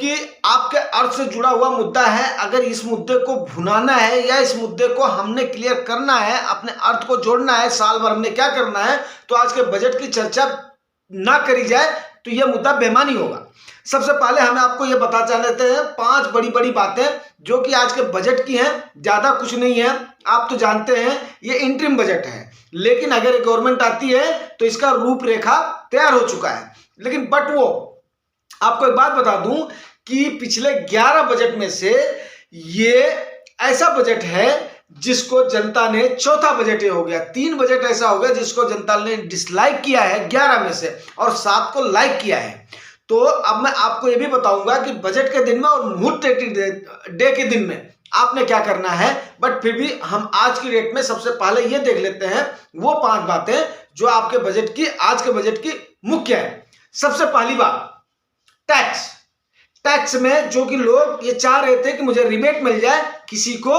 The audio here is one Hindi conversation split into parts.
क्योंकि आपके अर्थ से जुड़ा हुआ मुद्दा है। अगर इस मुद्दे को भुनाना है या इस मुद्दे को हमने क्लियर करना है, अपने अर्थ को जोड़ना है, साल भर हमने क्या करना है, तो आज के बजट की चर्चा ना करी जाए तो यह मुद्दा बेमानी होगा। सबसे पहले हमें आपको यह बता चाहते हैं 5 बड़ी बड़ी बातें जो कि आज के बजट की हैं, ज्यादा कुछ नहीं है। आप तो जानते हैं ये इंटरिम बजट है, लेकिन अगर गवर्नमेंट आती है तो इसका रूपरेखा तैयार हो चुका है। लेकिन बट वो आपको एक बात बता दूं कि पिछले 11 बजट में से ये ऐसा बजट है जिसको जनता ने, चौथा बजट ये हो गया, 3 बजट ऐसा हो गया जिसको जनता ने डिसलाइक किया है 11 में से, और 7 को लाइक किया है। तो अब मैं आपको ये भी बताऊंगा कि बजट के दिन में और मुहूर्त डे के दिन में आपने क्या करना है। बट फिर भी हम आज की डेट में सबसे पहले ये देख लेते हैं वो 5 बातें जो आपके बजट की, आज के बजट की मुख्य है। सबसे पहली बात, टैक्स में जो कि लोग ये चाह रहे थे कि मुझे रिबेट मिल जाए, किसी को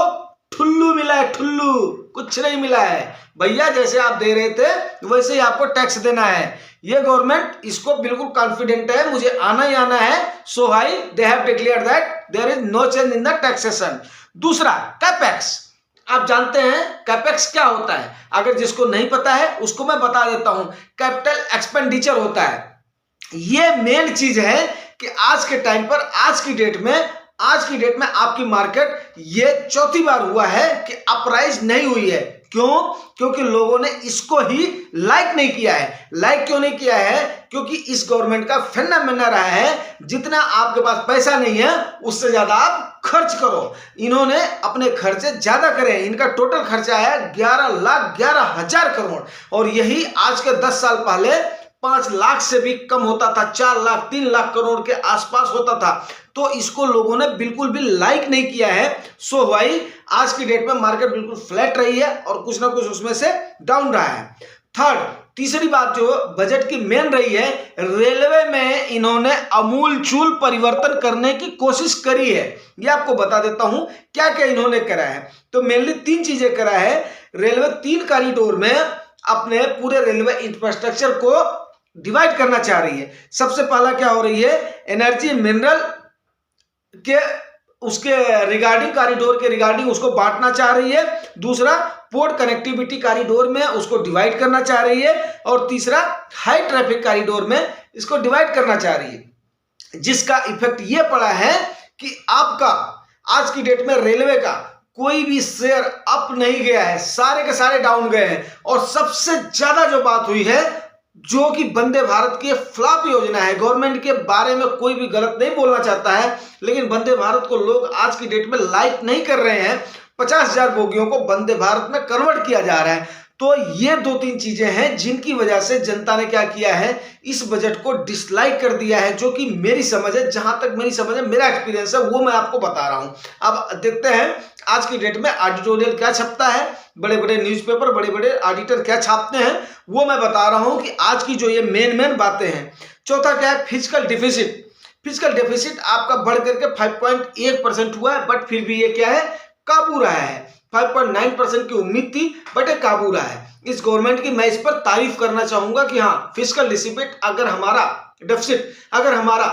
ठुल्लू मिला है, ठुल्लू, कुछ नहीं मिला है भैया। जैसे आप दे रहे थे वैसे ही आपको टैक्स देना है। ये गवर्नमेंट इसको बिल्कुल कॉन्फिडेंट है, मुझे आना ही आना है। So high they have declared that there is no change in the taxation. दूसरा, कैपेक्स। आप जानते हैं कैपेक्स क्या होता है? अगर जिसको नहीं पता है उसको मैं बता देता हूं। कैपिटल एक्सपेंडिचर होता है। ये मेन चीज है कि आज के टाइम पर, आज की डेट में आपकी मार्केट ये चौथी बार हुआ है कि अपराइज नहीं हुई है। क्यों? क्योंकि लोगों ने इसको ही लाइक नहीं किया है। लाइक क्यों नहीं किया है? क्योंकि इस गवर्नमेंट का फेनोमेना रहा है, जितना आपके पास पैसा नहीं है उससे ज्यादा आप खर्च करो। इन्होंने अपने खर्चे ज्यादा करे, इनका टोटल खर्चा है 11,11,000 करोड़, और यही आज के 10 साल पहले 5 लाख से भी कम होता था, 4 लाख 3 लाख करोड़ के आसपास होता था। तो इसको लोगों ने बिल्कुल भी लाइक नहीं किया है। सो भाई आज की डेट में मार्केट बिल्कुल फ्लैट रही है और कुछ ना कुछ उसमें से डाउन रहा है। थर्ड, तीसरी बात जो बजट की मेन रही है, रेलवे में इन्होंने अमूलचूल परिवर्तन करने की कोशिश करी है। ये आपको बता देता हूं क्या क्या इन्होंने करा है। तो मेनली 3 चीजें करा है। रेलवे 3 कॉरिडोर में अपने पूरे रेलवे इंफ्रास्ट्रक्चर को डिवाइड करना चाह रही है। सबसे पहला क्या हो रही है, एनर्जी मिनरल के उसके रिगार्डिंग, कॉरिडोर के रिगार्डिंग उसको बांटना चाह रही है। दूसरा, पोर्ट कनेक्टिविटी कॉरिडोर में उसको डिवाइड करना चाह रही है। और तीसरा, हाई ट्रैफिक कॉरिडोर में इसको डिवाइड करना चाह रही है, जिसका इफेक्ट ये पड़ा है कि आपका आज की डेट में रेलवे का कोई भी शेयर अप नहीं गया है, सारे के सारे डाउन गए हैं। और सबसे ज्यादा जो बात हुई है, जो कि वंदे भारत की फ्लॉप योजना है, गवर्नमेंट के बारे में कोई भी गलत नहीं बोलना चाहता है, लेकिन वंदे भारत को लोग आज की डेट में लाइक नहीं कर रहे हैं। 50,000 बोगियों को वंदे भारत में कन्वर्ट किया जा रहा है। तो ये 2-3 चीजें हैं जिनकी वजह से जनता ने क्या किया है, इस बजट को डिसलाइक कर दिया है। जो कि मेरी समझ है, जहां तक मेरी समझ है, मेरा एक्सपीरियंस है, वो मैं आपको बता रहा हूं। अब देखते हैं आज की डेट में एडिटोरियल क्या छपता है, बड़े बड़े न्यूज़पेपर, बड़े बड़े ऑडिटर क्या छापते हैं, वो मैं बता रहा हूं कि आज की जो ये मेन बातें हैं। चौथा क्या है, फिजिकल डिफिसिट। फिजिकल डिफिसिट आपका बढ़ करके 5.1% हुआ है, बट फिर भी ये क्या है, काबू रहा है। 5.9% की उम्मीद थी, बट ये काबू रहा है। इस गवर्नमेंट की मैं इस पर तारीफ करना चाहूंगा कि हाँ, फिजिकल डिफिसिट अगर हमारा डेफिसिट अगर हमारा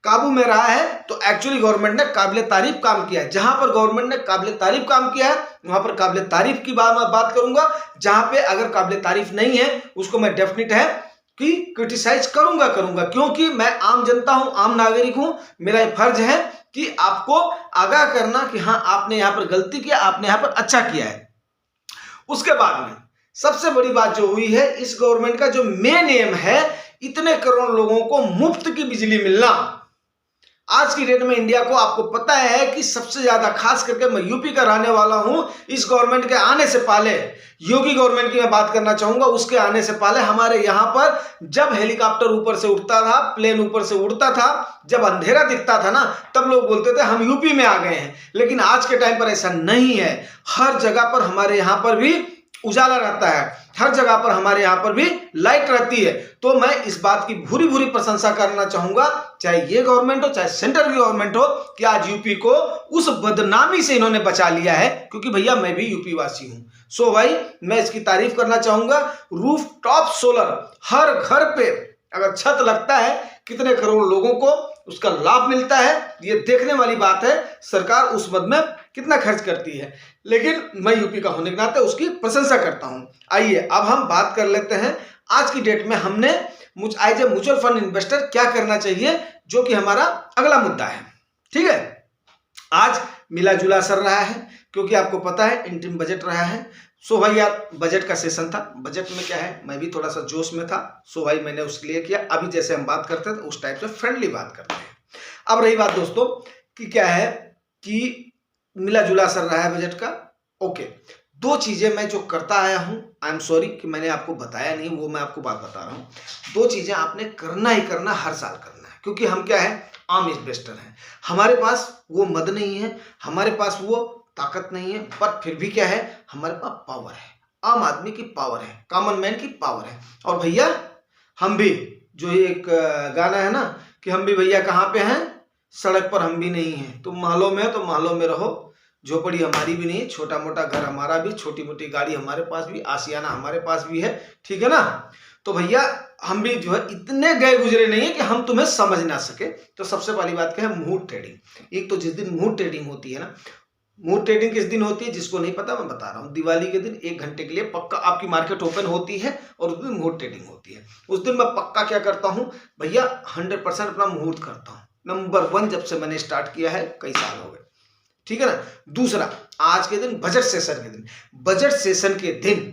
काबू में रहा है तो एक्चुअली गवर्नमेंट ने काबिल तारीफ काम किया है। जहां पर गवर्नमेंट ने काबिल तारीफ काम किया है वहां पर काबिल तारीफ की बात करूंगा। जहां पे अगर काबिल तारीफ नहीं है उसको मैं डेफिनेट है कि क्रिटिसाइज करूंगा, क्योंकि मैं आम जनता हूं, आम नागरिक हूं। मेरा ये फर्ज है कि आपको आगाह करना कि हाँ, आपने यहां पर गलती किया, आपने यहां पर अच्छा किया है। उसके बाद में सबसे बड़ी बात जो हुई है, इस गवर्नमेंट का जो मेन एम है, इतने करोड़ लोगों को मुफ्त की बिजली मिलना। आज की डेट में इंडिया को, आपको पता है कि सबसे ज्यादा, खास करके मैं यूपी का रहने वाला हूं, इस गवर्नमेंट के आने से पहले, योगी गवर्नमेंट की मैं बात करना चाहूंगा, उसके आने से पहले हमारे यहां पर जब हेलीकॉप्टर ऊपर से उड़ता था, प्लेन ऊपर से उड़ता था, जब अंधेरा दिखता था ना, तब लोग बोलते थे हम यूपी में आ गए हैं। लेकिन आज के टाइम पर ऐसा नहीं है। हर जगह पर हमारे यहां पर भी उजाला रहता है, हर जगह पर हमारे यहाँ पर भी लाइट रहती है। तो मैं इस बात की भूरी भूरी प्रशंसा करना चाहूंगा, चाहे ये गवर्नमेंट हो, चाहे सेंट्रल की गवर्नमेंट हो, कि आज यूपी को उस बदनामी से इन्होंने बचा लिया है। क्योंकि भैया मैं भी यूपी वासी हूं। सो भाई मैं इसकी तारीफ करना चाहूंगा। रूफ टॉप सोलर हर घर पे अगर छत लगता है, कितने करोड़ लोगों को उसका लाभ मिलता है, ये देखने वाली बात है सरकार उस मद में कितना खर्च करती है। लेकिन मैं यूपी का होने के नाते उसकी प्रशंसा करता हूं। आइए अब हम बात कर लेते हैं आज की डेट में हमने as a mutual fund investor क्या करना चाहिए, जो कि हमारा अगला मुद्दा है। ठीक है, आज मिला जुला असर रहा है क्योंकि आपको पता है इंटरिम बजट रहा है। सो भाई यार बजट का सेशन था, बजट में क्या है मैं भी थोड़ा सा जोश में था, सो भाई मैंने उसके लिए किया। अभी जैसे हम बात करते हैं उस टाइप से फ्रेंडली बात करते हैं। अब रही बात दोस्तों कि क्या है कि मिला जुला असर रहा है बजट का। ओके, दो चीजें मैं जो करता आया हूं, आई एम सॉरी कि मैंने आपको बताया नहीं, वो मैं आपको बात बता रहा हूं। दो चीजें आपने करना ही करना, हर साल करना है, क्योंकि हम क्या है आम इन्वेस्टर हैं, हमारे पास वो मद नहीं है, हमारे पास वो ताकत नहीं है, पर फिर भी क्या है हमारे पास पावर है, आम आदमी की पावर है, कॉमन मैन की पावर है। और भैया हम भी, जो एक गाना है ना कि हम भी भैया कहाँ पे हैं, सड़क पर हम भी नहीं हैं, तुम महलों में हो तो महलों में रहो, झोपड़ी हमारी भी नहीं है, छोटा मोटा घर हमारा भी, छोटी मोटी गाड़ी हमारे पास भी, आशियाना हमारे पास भी है, ठीक है ना। तो भैया हम भी जो है इतने गए गुजरे नहीं है कि हम तुम्हें समझ ना सके। तो सबसे पहली बात क्या है, मुहूर्त ट्रेडिंग। एक तो जिस दिन मुहूर्त ट्रेडिंग होती है ना, मुहूर्त ट्रेडिंग किस दिन होती है जिसको नहीं पता मैं बता रहा हूँ, दिवाली के दिन 1 घंटे के लिए पक्का आपकी मार्केट ओपन होती है और उस दिन मुहूर्त ट्रेडिंग होती है। उस दिन मैं पक्का क्या करता हूँ भैया, 100% अपना मुहूर्त करता हूँ। नंबर 1 जब से मैंने स्टार्ट किया है, कई साल हो गए, ठीक है ना। दूसरा, आज के दिन बजट सेशन के दिन, बजट सेशन के दिन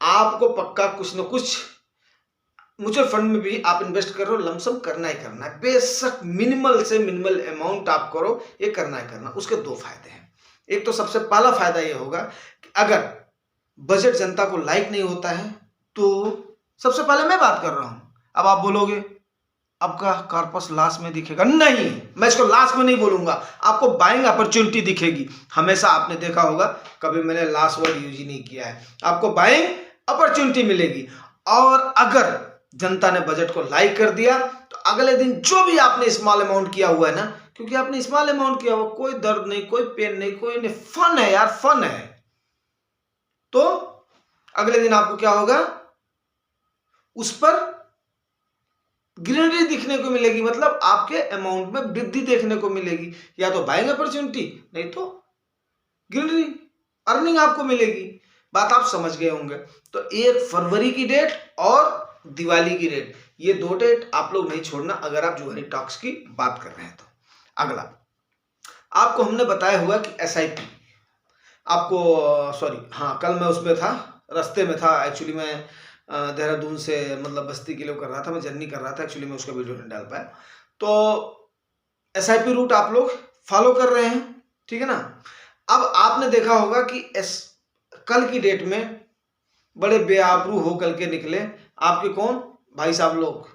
आपको पक्का कुछ न कुछ म्यूचुअल फंड में भी आप इन्वेस्ट कर रहे हो, लमसम करना ही करना है, बेशक मिनिमल से मिनिमल अमाउंट आप करो, ये करना ही करना। उसके 2 फायदे हैं। एक तो सबसे पहला फायदा ये होगा कि अगर बजट जनता को लाइक नहीं होता है तो सबसे पहले मैं बात कर रहा हूं, अब आप बोलोगे आपका कॉर्पस लास्ट में दिखेगा, नहीं मैं इसको लास्ट में नहीं बोलूंगा, आपको बाइंग अपॉर्चुनिटी दिखेगी। हमेशा आपने देखा होगा, कभी मैंने लास्ट वर्ड यूज ही नहीं किया है, आपको बाइंग अपॉर्चुनिटी मिलेगी। और अगर जनता ने बजट को लाइक कर दिया तो अगले दिन जो भी आपने स्मॉल अमाउंट किया हुआ है ना, क्योंकि आपने स्मॉल अमाउंट किया हुआ, कोई दर्द नहीं, कोई पेन नहीं, कोई नहीं, फन है यार, फन है, तो अगले दिन आपको क्या होगा, उस पर ग्रीनरी दिखने को मिलेगी, मतलब आपके अमाउंट में वृद्धि देखने को मिलेगी, या तो बाइंग अपॉर्चुनिटी नहीं तो ग्रीनरी अर्निंग आपको मिलेगी। बात आप समझ गए होंगे। तो 1 फरवरी की डेट और दिवाली की डेट, ये 2 डेट आप लोग नहीं छोड़ना अगर आप जुगानी टॉक्स की बात कर रहे हैं तो। अगला आपको हमने बताया हुआ कि एसआईपी, आपको सॉरी हाँ, कल मैं उसमें था, रास्ते में था एक्चुअली, मैं देहरादून से मतलब बस्ती के लिए कर रहा था, मैं जर्नी कर रहा था एक्चुअली, मैं उसका वीडियो नहीं डाल पाया। तो एसआईपी रूट आप लोग फॉलो कर रहे हैं, ठीक है ना। अब आपने देखा होगा कि कल की डेट में बड़े बेआबरू हो कल के निकले आपके कौन भाई साहब लोग,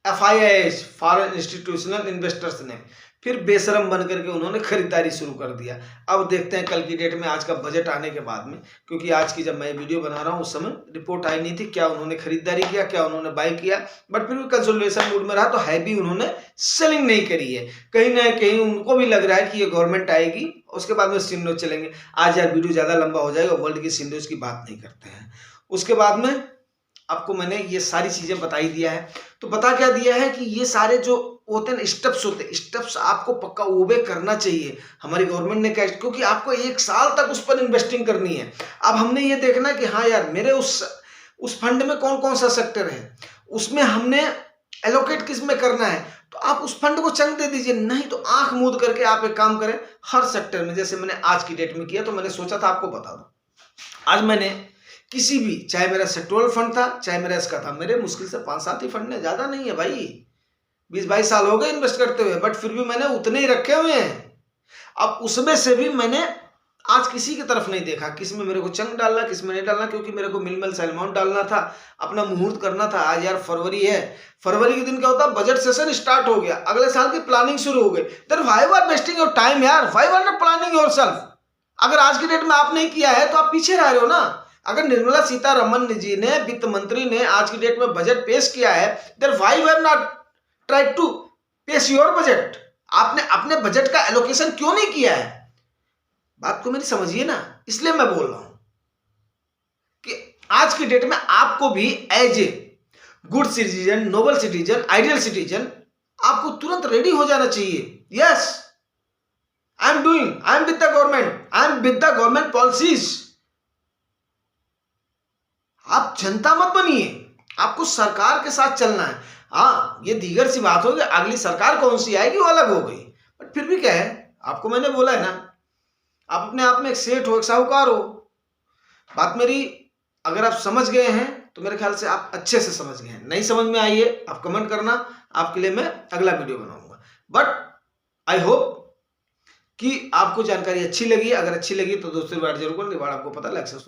FIIs फॉरेन इंस्टीट्यूशनल इन्वेस्टर्स ने, फिर बेशरम बन करके उन्होंने खरीदारी शुरू कर दिया। अब देखते हैं कल की डेट में, आज का बजट आने के बाद में, क्योंकि आज की जब मैं वीडियो बना रहा हूं उस समय रिपोर्ट आई नहीं थी, क्या उन्होंने खरीदारी किया, क्या उन्होंने बाय किया, बट फिर भी कंसोलिडेशन मूड में रहा, तो है भी उन्होंने सेलिंग नहीं करी है। कहीं ना कहीं उनको भी लग रहा है कि ये गवर्नमेंट आएगी, उसके बाद में सिंडो चलेंगे। आज यार वीडियो ज्यादा लंबा हो जाएगा, वर्ल्ड की सिंडोज की बात नहीं करते हैं। उसके बाद में आपको मैंने ये सारी चीजें बता ही दिया है। तो बता क्या दिया है कि ये सारे जो होते हैं स्टेप्स होते हैं, स्टेप्स आपको पक्का ओबे करना चाहिए। हमारी गवर्नमेंट ने कहा, क्योंकि आपको 1 साल तक उस पर इन्वेस्टिंग करनी है। अब हमने ये देखना कि हाँ यार मेरे उस फंड में कौन कौन सा सेक्टर है, उसमें हमने एलोकेट किस में करना है, तो आप उस फंड को चंक दे दीजिए। नहीं तो आंख मूंद करके आप एक काम करें, हर सेक्टर में, जैसे मैंने आज की डेट में किया, तो मैंने सोचा था आपको बता दूं। आज मैंने किसी भी, चाहे मेरा सेक्टोरल फंड था, चाहे मेरा इसका था, मेरे मुश्किल से 5-7 ही फंड है, ज्यादा नहीं है भाई, 20-22 साल हो गए इन्वेस्ट करते हुए, बट फिर भी मैंने उतने ही रखे हुए हैं। अब उसमें से भी मैंने आज किसी की तरफ नहीं देखा, किस में मेरे को चंक डालना, किस में नहीं डालना, क्योंकि मेरे को मिनिमल सा अमाउंट डालना था, अपना मुहूर्त करना था। आज यार फरवरी है, फरवरी के दिन क्या होता है, बजट सेशन स्टार्ट हो गया, अगले साल की प्लानिंग शुरू हो गई। Then why you are wasting your time यार, why you are not planning yourself. अगर आज की डेट में आप नहीं किया है तो आप पीछे रह रहे हो ना। अगर निर्मला सीतारमण जी ने, वित्त मंत्री ने आज की डेट में बजट पेश किया है, then why you have not tried to पेश योर बजट। आपने अपने बजट का एलोकेशन क्यों नहीं किया है? बात को मेरी समझिए ना, इसलिए मैं बोल रहा हूं कि आज की डेट में आपको भी as a good citizen, noble citizen, ideal citizen, आपको तुरंत रेडी हो जाना चाहिए। Yes, I am with the government, I am with the government policies. आप जनता मत बनिए, आपको सरकार के साथ चलना है। हाँ, ये दीगर सी बात होगी, अगली सरकार कौन सी आएगी वो अलग हो गई, बट फिर भी क्या है, आपको मैंने बोला है ना, आप अपने आप में एक सेठ हो, एक साहूकार हो। बात मेरी अगर आप समझ गए हैं तो मेरे ख्याल से आप अच्छे से समझ गए हैं। नहीं समझ में आई है आप कमेंट करना, आपके लिए मैं अगला वीडियो बनाऊंगा। बट आई होप कि आपको जानकारी अच्छी लगी। अगर अच्छी लगी तो दोस्तों बात जरूर करें, आपको पता लग सकता है।